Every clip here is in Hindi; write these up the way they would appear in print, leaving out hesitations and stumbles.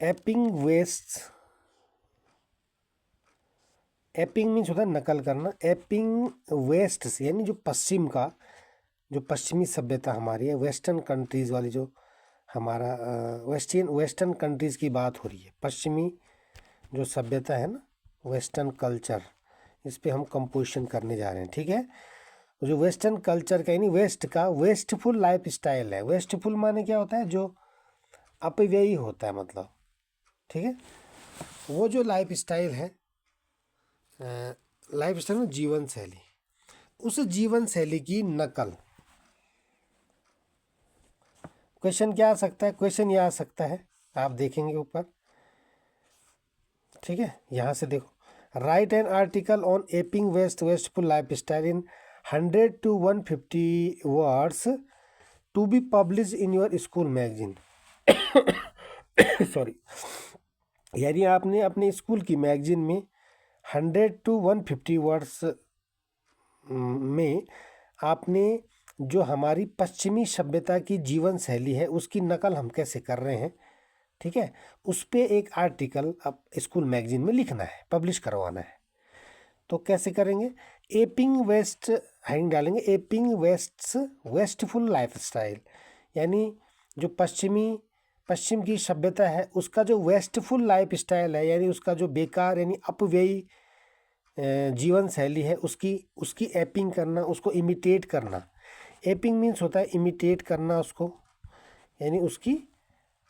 एपिंग वेस्ट, एपिंग मीन्स होता है नकल करना। एपिंग वेस्ट से यानी जो पश्चिम का, जो पश्चिमी सभ्यता हमारी है, वेस्टर्न कंट्रीज़ वाली जो हमारा वेस्टर्न कंट्रीज़ की बात हो रही है। पश्चिमी जो सभ्यता है ना, वेस्टर्न कल्चर, इस पे हम कंपोजिशन करने जा रहे हैं। ठीक है, तो जो वेस्टर्न कल्चर का यानी वेस्ट का वेस्टफुल लाइफ स्टाइल है। वेस्टफुल माने क्या होता है, जो अपव्ययी होता है मतलब। ठीक है, वो जो लाइफ स्टाइल है, लाइफ स्टाइल में जीवन शैली, उस जीवन शैली की नकल। क्वेश्चन क्या आ सकता है, क्वेश्चन ये आ सकता है, आप देखेंगे ऊपर। ठीक है, यहाँ से देखो, write an article on aping wasteful life style in 100 to 150 words to be publish in your school magazine. Sorry, यानी आपने अपने स्कूल की मैगजीन में 100 to 150 वर्ड्स में आपने जो हमारी पश्चिमी सभ्यता की जीवन शैली है उसकी नकल हम कैसे कर रहे हैं, ठीक है, उस पे एक आर्टिकल अब स्कूल मैगजीन में लिखना है, पब्लिश करवाना है। तो कैसे करेंगे, एपिंग वेस्ट हेडिंग डालेंगे, एपिंग वेस्टफुल लाइफ स्टाइल, यानी जो पश्चिम की सभ्यता है उसका जो वेस्टफुल लाइफ स्टाइल है, यानी उसका जो बेकार यानी अपव्ययी जीवन शैली है, उसकी एपिंग करना, उसको इमिटेट करना। एपिंग मीन्स होता है इमिटेट करना उसको, यानी उसकी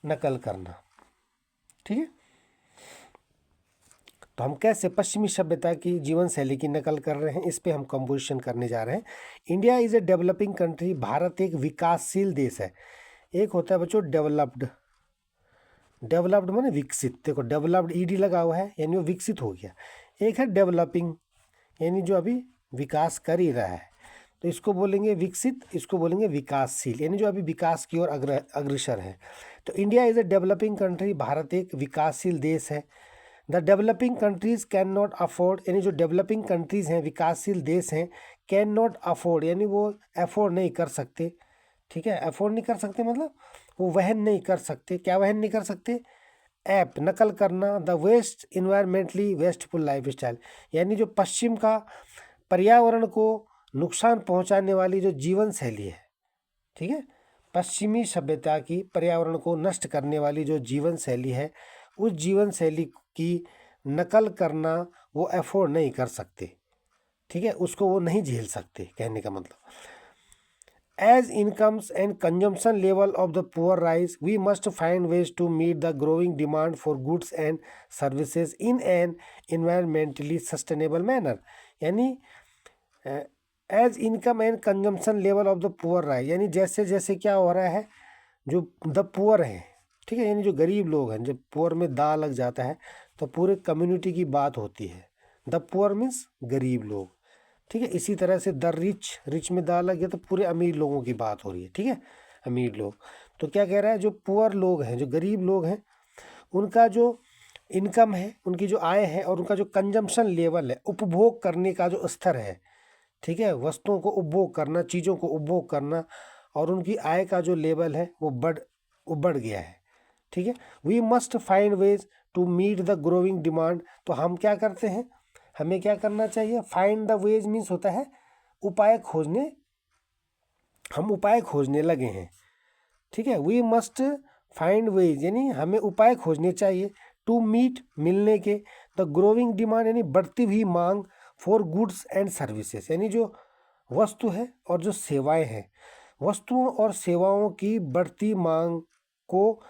नकल करना। ठीक है, तो हम कैसे पश्चिमी सभ्यता की जीवन शैली की नकल कर रहे हैं, इस पे हम कंपोजिशन करने जा रहे हैं। India is a developing country, Bharat एक विकासशील देश है। एक होता है बच्चों डेवलप्ड, डेवलप्ड माने विकसित, देखो डेवलप्ड ईडी लगा हुआ है यानी वो विकसित हो गया। एक है डेवलपिंग यानी जो अभी विकास कर ही रहा है, तो इसको बोलेंगे विकसित, इसको बोलेंगे विकासशील, यानी जो अभी विकास की ओर अग्रसर है। तो India is a developing country, Bharat एक विकासशील देश है। The developing countries can not afford, यानी जो डेवलपिंग कंट्रीज हैं, विकासशील देश हैं, कैन नॉट अफोर्ड यानी वो अफोर्ड नहीं कर सकते। ठीक है, अफोर्ड नहीं कर सकते मतलब वो वहन नहीं कर सकते। क्या वहन नहीं कर सकते, ऐप नकल करना, the west environmentally wasteful life style, यानी जो पश्चिम का पर्यावरण को नुकसान पहुंचाने वाली जो जीवन शैली है। ठीक है, पश्चिमी सभ्यता की पर्यावरण को नष्ट करने वाली जो जीवन शैली है, उस जीवन शैली की नकल करना वो अफोर्ड नहीं कर सकते। ठीक है, उसको वो नहीं झेल सकते, कहने का मतलब। As incomes and consumption level of the poor rise, we must find ways to meet the growing demand for goods and services in an environmentally sustainable manner. यानी as income and consumption level of the poor rise, यानी जैसे जैसे क्या हो रहा है, जो द पुअर हैं, ठीक है, यानी जो गरीब लोग हैं, जब पुअर में दा लग जाता है तो पूरे कम्युनिटी की बात होती है। द पुअर मीन्स गरीब लोग। ठीक है, इसी तरह से द रिच, रिच में दा लग गया तो पूरे अमीर लोगों की बात हो रही है। ठीक है, अमीर लोग। तो क्या कह रहा है, जो पुअर लोग हैं, जो गरीब लोग हैं, उनका जो इनकम है, उनकी जो आय है, और उनका जो कंजम्पशन लेवल है, उपभोग करने का जो स्तर है, ठीक है, वस्तुओं को उपभोग करना, चीज़ों को उपभोग करना, और उनकी आय का जो लेवल है वो बढ़ गया है। ठीक है, we must find ways to meet the growing demand. तो हम क्या करते हैं, हमें क्या करना चाहिए, फाइंड द वेज मीन्स होता है उपाय खोजने, हम उपाय खोजने लगे हैं। ठीक है, वी मस्ट फाइंड वेज यानी हमें उपाय खोजने चाहिए, टू मीट मिलने के, द ग्रोइंग डिमांड यानी बढ़ती हुई मांग, फॉर गुड्स एंड सर्विसेज यानी जो वस्तु है और जो सेवाएं हैं, वस्तुओं और सेवाओं की बढ़ती मांग को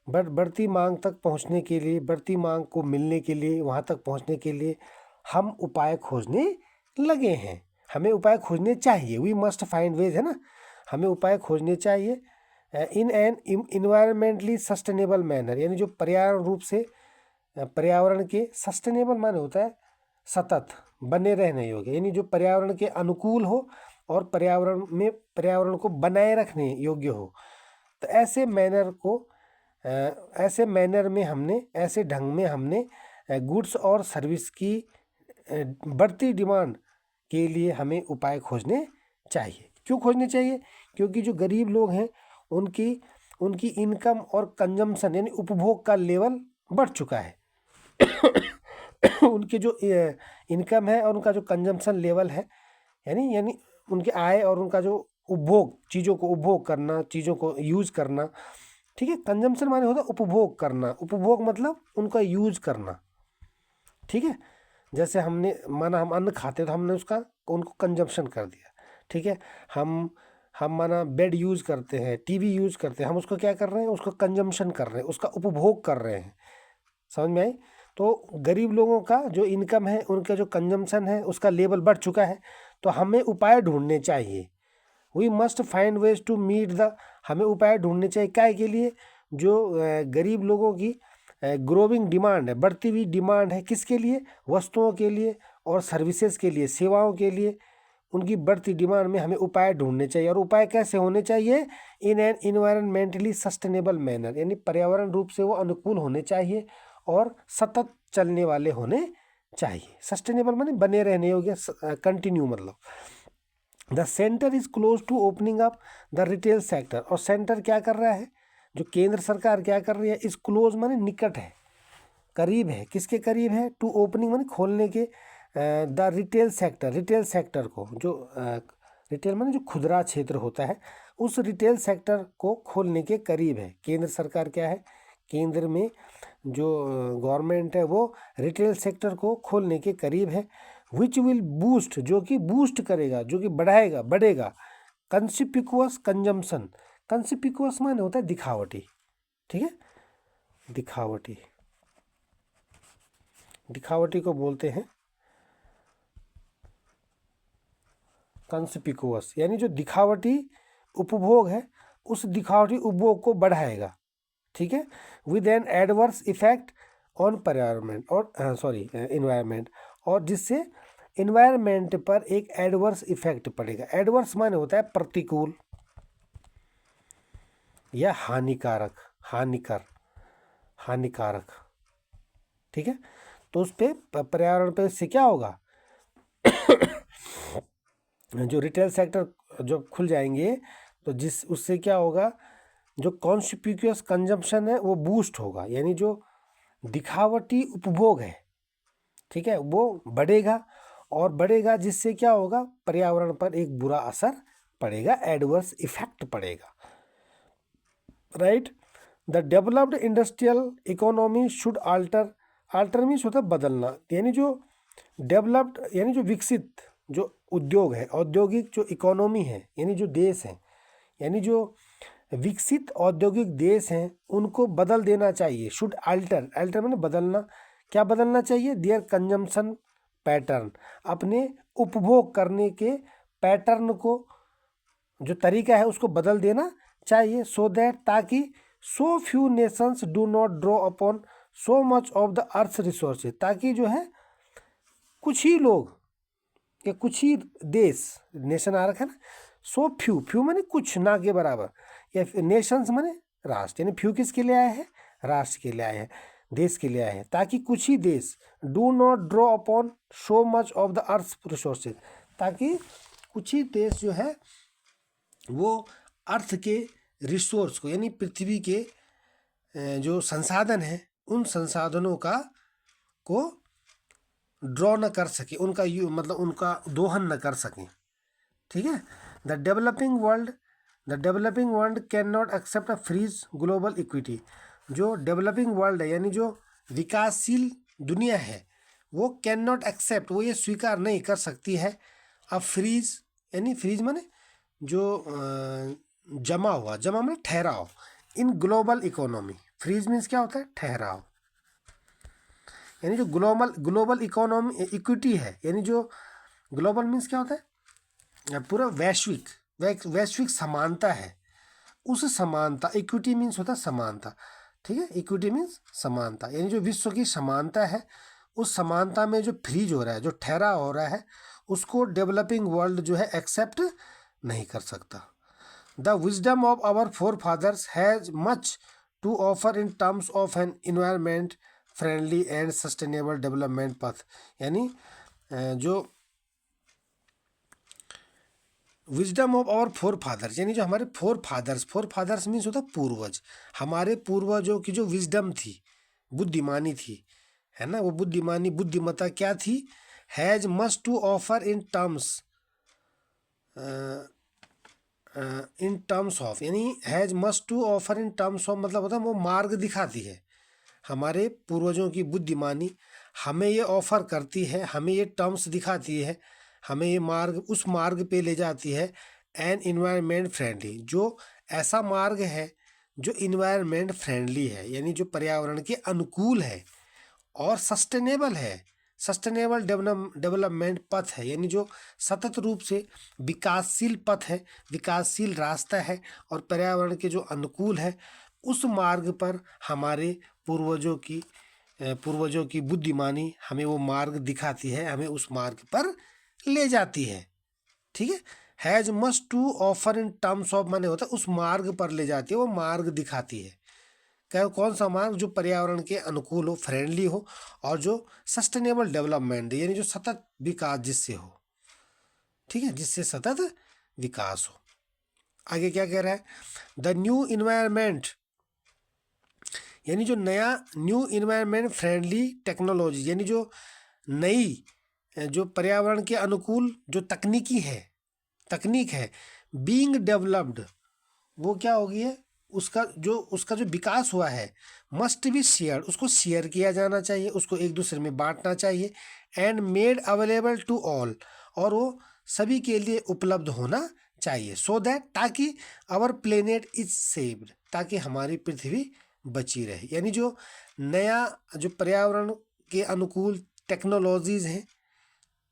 बढ़ती मांग तक पहुंचने के लिए, बढ़ती मांग को मिलने के लिए, वहां तक पहुंचने के लिए हम उपाय खोजने लगे हैं। हमें उपाय खोजने चाहिए, वी मस्ट फाइंड वेज है ना, हमें उपाय खोजने चाहिए in an environmentally sustainable manner, यानी जो पर्यावरण रूप से, पर्यावरण के सस्टेनेबल माने होता है सतत बने रहने योग्य, यानी जो पर्यावरण के अनुकूल हो और पर्यावरण को बनाए रखने योग्य हो। तो ऐसे मैनर में हमने, ऐसे ढंग में हमने गुड्स और सर्विस की बढ़ती डिमांड के लिए हमें उपाय खोजने चाहिए। क्यों खोजने चाहिए, क्योंकि जो गरीब लोग हैं उनकी इनकम और कंजम्पशन यानी उपभोग का लेवल बढ़ चुका है। उनके जो इनकम है और उनका जो कंजम्पशन लेवल है, यानी यानी उनके आय और उनका जो उपभोग, चीज़ों को उपभोग करना, चीज़ों को यूज़ करना, ठीक है। कंजम्पशन माने होता है उपभोग करना, उपभोग मतलब उनका यूज़ करना, ठीक है। जैसे हमने माना हम अन्न खाते तो हमने उसका उनको कंजम्पशन कर दिया, ठीक है। हम माना बेड यूज़ करते हैं, टीवी यूज़ करते हैं, हम उसको क्या कर रहे हैं, उसको कंजम्पशन कर रहे हैं, उसका उपभोग कर रहे हैं। समझ में आई? तो गरीब लोगों का जो इनकम है, उनका जो कंजम्पशन है, उसका लेवल बढ़ चुका है। तो हमें उपाय ढूंढने चाहिए। We must find ways to meet the, हमें उपाय ढूंढने चाहिए काय के लिए, जो गरीब लोगों की ग्रोविंग डिमांड है, बढ़ती हुई डिमांड है, किसके लिए, वस्तुओं के लिए और सर्विसेज के लिए, सेवाओं के लिए। उनकी बढ़ती डिमांड में हमें उपाय ढूंढने चाहिए। और उपाय कैसे होने चाहिए, in an environmentally sustainable manner, यानी पर्यावरण रूप से वो अनुकूल होने चाहिए और सतत चलने वाले होने चाहिए। सस्टेनेबल माने बने रहने योग्य, कंटिन्यू मतलब। The centre is close to opening up the retail sector, और सेंटर क्या कर रहा है, जो केंद्र सरकार क्या कर रही है, इस क्लोज माने निकट है, करीब है, किसके करीब है, टू ओपनिंग माने खोलने के, the retail sector, retail sector को, जो रिटेल माने जो खुदरा क्षेत्र होता है, उस रिटेल सेक्टर को खोलने के करीब है। केंद्र सरकार क्या है, केंद्र में जो गवर्नमेंट है वो रिटेल सेक्टर को खोलने के करीब है। विच विल बूस्ट, जो कि बूस्ट करेगा, जो कि बढ़ाएगा, बढ़ेगा, कंसिपिकुअस कंजम्पशन। कंसिपिकुअस माने होता है दिखावटी, ठीक है, दिखावटी, दिखावटी को बोलते हैं कंसिपिकुअस, यानी जो दिखावटी उपभोग है, उस दिखावटी उपभोग को बढ़ाएगा, ठीक है। With an adverse effect on पर्यावरण और इन्वायरमेंट, और जिससे इन्वायरमेंट पर एक एडवर्स इफेक्ट पड़ेगा। एडवर्स माने होता है प्रतिकूल या हानिकारक, हानिकारक, ठीक है। तो उस पे पर्यावरण पे इससे क्या होगा, जो रिटेल सेक्टर जो खुल जाएंगे तो जिस उससे क्या होगा, जो कॉन्स्पिक्यूअस कंजम्पशन है वो बूस्ट होगा, यानी जो दिखावटी उपभोग है, ठीक है, वो बढ़ेगा, और बढ़ेगा जिससे क्या होगा, पर्यावरण पर एक बुरा असर पड़ेगा, एडवर्स इफेक्ट पड़ेगा, right. The developed industrial economy should alter, alter means होता है बदलना, यानी जो डेवलप्ड यानी जो विकसित जो उद्योग है, औद्योगिक जो इकोनॉमी है, यानी जो देश है, यानी जो विकसित औद्योगिक देश हैं, उनको बदल देना चाहिए। शुड अल्टर, अल्टर मैंने बदलना, क्या बदलना चाहिए, देयर कंजम्पशन पैटर्न, अपने उपभोग करने के पैटर्न को, जो तरीका है उसको बदल देना चाहिए। सो दैट, ताकि so few Nations do not draw upon so much of the earth resources, ताकि जो है कुछ ही लोग या कुछ ही देश, नेशन आ रखा है ना, सो फ्यू, फ्यू माने कुछ, ना के बराबर, या नेशंस माने राष्ट्र, यानी फ्यू किसके लिए आया है, राष्ट्र के लिए आए हैं, देश के लिए आए हैं, ताकि कुछ ही देश do not draw upon so much of the earth resources, ताकि कुछ ही देश जो है वो अर्थ के रिसोर्स को, यानी पृथ्वी के जो संसाधन है, उन संसाधनों का को ड्रॉ न कर सके, उनका मतलब उनका दोहन न कर सकें, ठीक है। The developing world can not accept a freeze global equity, जो डेवलपिंग वर्ल्ड है, यानी जो विकासशील दुनिया है, वो कैन नॉट एक्सेप्ट, वो ये स्वीकार नहीं कर सकती है, अ फ्रीज, यानी फ्रीज माने जो जमा हुआ, जमा माने ठहराव, in global economy, freeze means क्या होता है, ठहराव, यानी जो ग्लोबल इकोनॉमी इक्विटी है, यानी जो ग्लोबल मीन्स क्या होता है, पूरा वैश्विक समानता है, उस समानता, इक्विटी मीन्स होता है समानता, ठीक है, इक्विटी मीन्स समानता, यानी जो विश्व की समानता है, उस समानता में जो फ्रीज हो रहा है, जो ठहरा हो रहा है, उसको डेवलपिंग वर्ल्ड जो है एक्सेप्ट नहीं कर सकता। The wisdom of our forefathers has much to offer in terms of an environment friendly and sustainable development path, यानी जो wisdom of our forefathers, यानी जो हमारे फोर फादर्स मीन्स होता है पूर्वज, हमारे पूर्वजों की जो विजडम थी, बुद्धिमानी थी, है ना, वो बुद्धिमानी बुद्धिमत्ता क्या थी, has must to offer in terms of, यानी has must to offer in terms of मतलब होता है वो मार्ग दिखाती है। हमारे पूर्वजों की बुद्धिमानी हमें ये ऑफर करती है, हमें ये टर्म्स दिखाती है, हमें ये मार्ग उस मार्ग पे ले जाती है। एन इन्वायरमेंट फ्रेंडली, जो ऐसा मार्ग है जो इन्वायरमेंट फ्रेंडली है, यानी जो पर्यावरण के अनुकूल है और सस्टेनेबल है, सस्टेनेबल डेवलपमेंट पथ है, यानी जो सतत रूप से विकासशील पथ है, विकासशील रास्ता है और पर्यावरण के जो अनुकूल है, उस मार्ग पर हमारे पूर्वजों की बुद्धिमानी हमें वो मार्ग दिखाती है, हमें उस मार्ग पर ले जाती है। ठीक है, has must to offer in terms of माने होता है उस मार्ग पर ले जाती है, वो मार्ग दिखाती है। क्या कौन सा मार्ग, जो पर्यावरण के अनुकूल हो, फ्रेंडली हो और जो सस्टेनेबल डेवलपमेंट यानी जो सतत विकास जिससे हो, ठीक है, जिससे सतत विकास हो। आगे क्या कह रहा है, द न्यू इन्वायरमेंट, यानी जो नया न्यू इन्वायरमेंट फ्रेंडली टेक्नोलॉजी, यानी जो नई जो पर्यावरण के अनुकूल जो तकनीक है बीइंग डेवलप्ड, वो क्या होगी है, उसका जो विकास हुआ है, मस्ट बी शेयर, उसको शेयर किया जाना चाहिए, उसको एक दूसरे में बांटना चाहिए। And made available to all, और वो सभी के लिए उपलब्ध होना चाहिए। सो दैट, ताकि आवर प्लेनेट इज सेव्ड, ताकि हमारी पृथ्वी बची रहे। यानी जो नया जो पर्यावरण के अनुकूल टेक्नोलॉजीज हैं,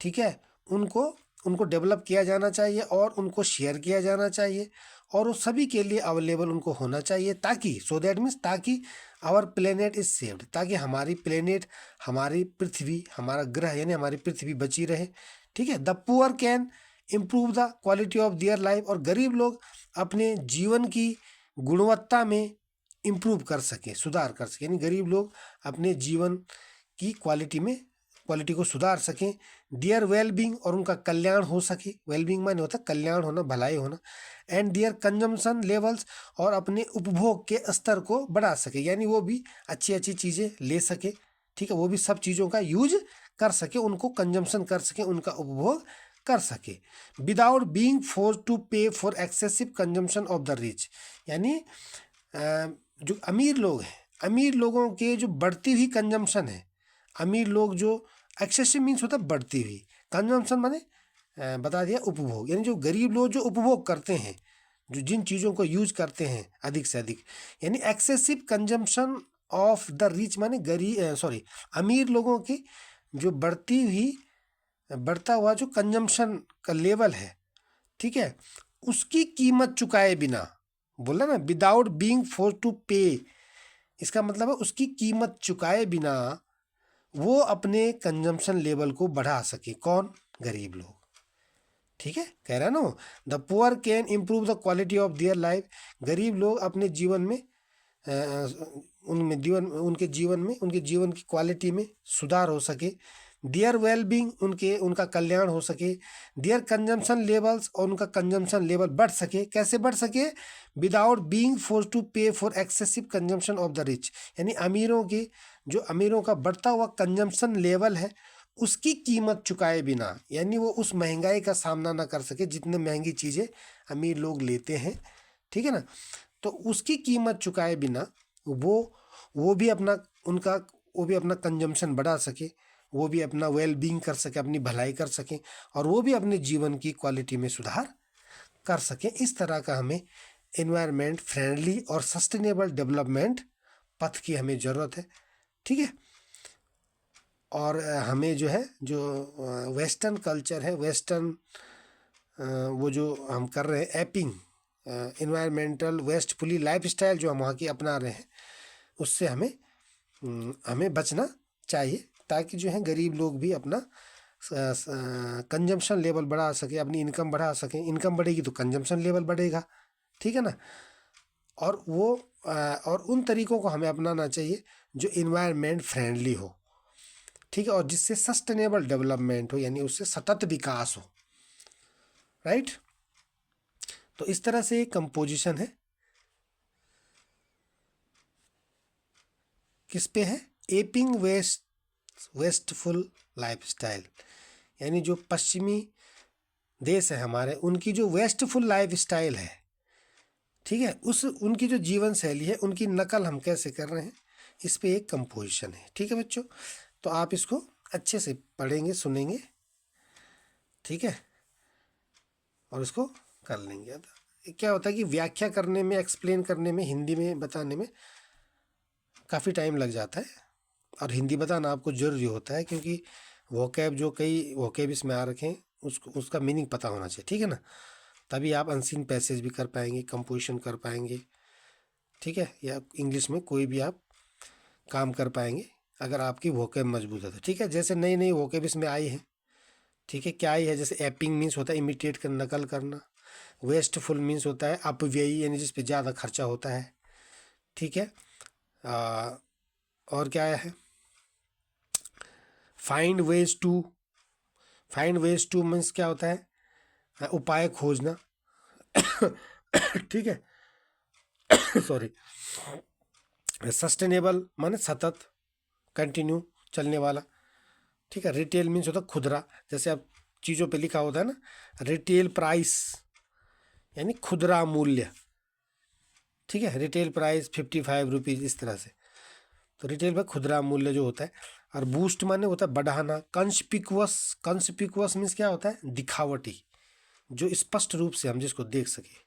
ठीक है, उनको डेवलप किया जाना चाहिए और उनको शेयर किया जाना चाहिए और वो सभी के लिए अवेलेबल उनको होना चाहिए, ताकि सो दैट मीन्स ताकि आवर प्लेनेट इज सेव्ड, ताकि हमारी प्लेनेट, हमारी पृथ्वी, हमारा ग्रह यानी हमारी पृथ्वी बची रहे। ठीक है, the poor can improve the quality of their life, और गरीब लोग अपने जीवन की गुणवत्ता में इम्प्रूव कर सकें, सुधार कर सकें, यानी गरीब लोग अपने जीवन की क्वालिटी को सुधार सकें। डियर वेलबींग, और उनका कल्याण हो सके, वेलबींग माने होता है कल्याण होना, भलाई होना। एंड डियर कंजम्पशन लेवल्स, और अपने उपभोग के स्तर को बढ़ा सके, यानी वो भी अच्छी अच्छी चीज़ें ले सके, ठीक है, वो भी सब चीज़ों का यूज कर सके, उनको कंजम्पशन कर सके, उनका उपभोग कर सके। विदाउट बीइंग फोर्स टू पे for excessive consumption of the rich, यानी जो अमीर लोग हैं, अमीर लोगों के जो बढ़ती हुई कंजम्पशन है, अमीर लोग जो एक्सेसिव मीन्स होता है बढ़ती हुई, कंजम्पशन माने बता दिया उपभोग, यानी जो गरीब लोग जो उपभोग करते हैं, जो जिन चीज़ों को यूज करते हैं अधिक से अधिक, यानी excessive consumption of the rich माने अमीर लोगों की जो बढ़ता हुआ जो कंजम्पशन का लेवल है, ठीक है, उसकी कीमत चुकाए बिना, बोला ना विदाउट बीइंग फोर्स टू पे, इसका मतलब है उसकी कीमत चुकाए बिना वो अपने कंजम्पशन लेवल को बढ़ा सके। कौन? गरीब लोग। ठीक है, कह रहा है ना, the poor can improve the quality of their life, गरीब लोग अपने जीवन में उनके जीवन की क्वालिटी में सुधार हो सके। देयर वेलबींग, उनका कल्याण हो सके। देयर कंजम्पशन लेवल्स, और उनका कंजम्पशन लेवल बढ़ सके। कैसे बढ़ सके? विदाउट बीइंग फोर्स टू पे for excessive consumption of the rich, यानी अमीरों का बढ़ता हुआ कंजम्पशन लेवल है, उसकी कीमत चुकाए बिना, यानी वो उस महंगाई का सामना ना कर सके जितने महंगी चीज़ें अमीर लोग लेते हैं, ठीक है ना, तो उसकी कीमत चुकाए बिना वो भी अपना कंजम्पशन बढ़ा सके, वो भी अपना वेल बीइंग कर सके, अपनी भलाई कर सके, और वो भी अपने जीवन की क्वालिटी में सुधार कर सके। इस तरह का हमें एनवायरनमेंट फ्रेंडली और सस्टेनेबल डेवलपमेंट पथ की हमें ज़रूरत है। ठीक है, और हमें जो है जो वेस्टर्न कल्चर है, वेस्टर्न वो जो हम कर रहे हैं एपिंग, इन्वायरमेंटल वेस्टफुली लाइफस्टाइल जो हम वहाँ की अपना रहे हैं, उससे हमें बचना चाहिए, ताकि जो है गरीब लोग भी अपना कंजम्पशन लेवल बढ़ा सके, अपनी इनकम बढ़ा सकें। इनकम बढ़ेगी तो कंजम्पशन लेवल बढ़ेगा, ठीक है ना, और उन तरीकों को हमें अपनाना चाहिए जो इन्वायरमेंट फ्रेंडली हो, ठीक है, और जिससे सस्टेनेबल डेवलपमेंट हो, यानी उससे सतत विकास हो। राइट, तो इस तरह से एक कंपोजिशन है। किस पे है? एपिंग वेस्टफुल लाइफस्टाइल, यानी जो पश्चिमी देश है हमारे, उनकी जो वेस्टफुल लाइफस्टाइल है, ठीक है, उस उनकी जो जीवन शैली है उनकी नकल हम कैसे कर रहे हैं, इस पे एक कंपोजिशन है। ठीक है बच्चों, तो आप इसको अच्छे से पढ़ेंगे, सुनेंगे, ठीक है, और इसको कर लेंगे। क्या होता है कि व्याख्या करने में, एक्सप्लेन करने में, हिंदी में बताने में काफ़ी टाइम लग जाता है, और हिंदी बताना आपको जरूरी होता है, क्योंकि वोकैब जो कई वोकैब इसमें आ रखे हैं उसका मीनिंग पता होना चाहिए, ठीक है ना, तभी आप अनसीन पैसेज भी कर पाएंगे, कंपोजिशन कर पाएंगे, ठीक है, या इंग्लिश में कोई भी आप काम कर पाएंगे अगर आपकी वोकैब मजबूत है तो। ठीक है, जैसे नई नई वोकैब इसमें आई है, ठीक है, क्या आई है, जैसे एपिंग मीन्स होता है इमिटेट कर, नकल करना। वेस्टफुल मीन्स होता है अपव्ययी, यानी जिस पे ज़्यादा खर्चा होता है, ठीक है। और क्या है, फाइंड वेज टू मीन्स क्या होता है, उपाय खोजना, ठीक है, सॉरी। सस्टेनेबल माने सतत, कंटिन्यू, चलने वाला, ठीक है। रिटेल मीन्स होता है खुदरा, जैसे अब चीज़ों पे लिखा होता है ना, रिटेल प्राइस यानी खुदरा मूल्य, ठीक है, रिटेल प्राइस 55 रुपीज़, इस तरह से। तो रिटेल में खुदरा मूल्य जो होता है। और बूस्ट माने होता है बढ़ाना। कंस्पिकुअस मीन्स क्या होता है, दिखावटी, जो स्पष्ट रूप से हम जिसको देख सके।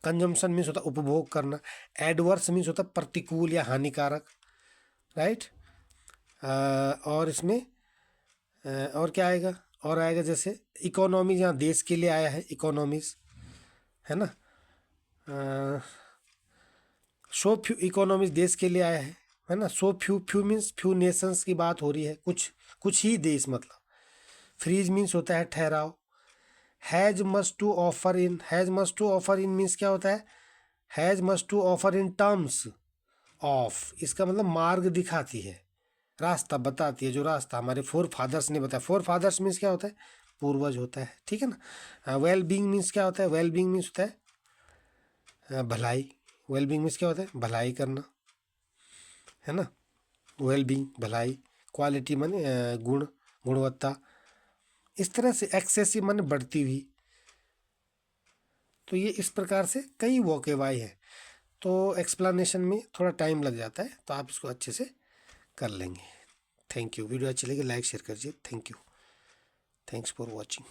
कंजम्पशन मीन्स होता है उपभोग करना। एडवर्स मीन्स होता है प्रतिकूल या हानिकारक, राइट। और इसमें और क्या आएगा, और आएगा जैसे इकोनॉमी, जहाँ देश के लिए आया है इकोनॉमीज, है ना। सो फ्यू इकोनॉमीज देश के लिए आया है ना। So few means few Nations की बात हो रही है, कुछ ही देश, मतलब। फ्रीज मीन्स होता है ठहराव। Has must to offer in means क्या होता है, has must to offer in terms of, इसका मतलब मार्ग दिखाती है, रास्ता बताती है, जो रास्ता हमारे फोर फादर्स ने बताया। फोर फादर्स मीन्स क्या होता है, पूर्वज होता है, ठीक है ना। वेल बींग मीन्स क्या होता है, वेल बींग मीन्स होता है भलाई। वेल बींग मीन्स क्या होता है, भलाई करना, है ना। वेल बींग भलाई, क्वालिटी माने गुण, गुणवत्ता, इस तरह से। एक्सेसिव माने बढ़ती हुई। तो ये इस प्रकार से कई वोकेबाई है, तो एक्सप्लेनेशन में थोड़ा टाइम लग जाता है, तो आप इसको अच्छे से कर लेंगे। Thank you. वीडियो अच्छी लगी लाइक शेयर करिए। Thank you, thanks for watching.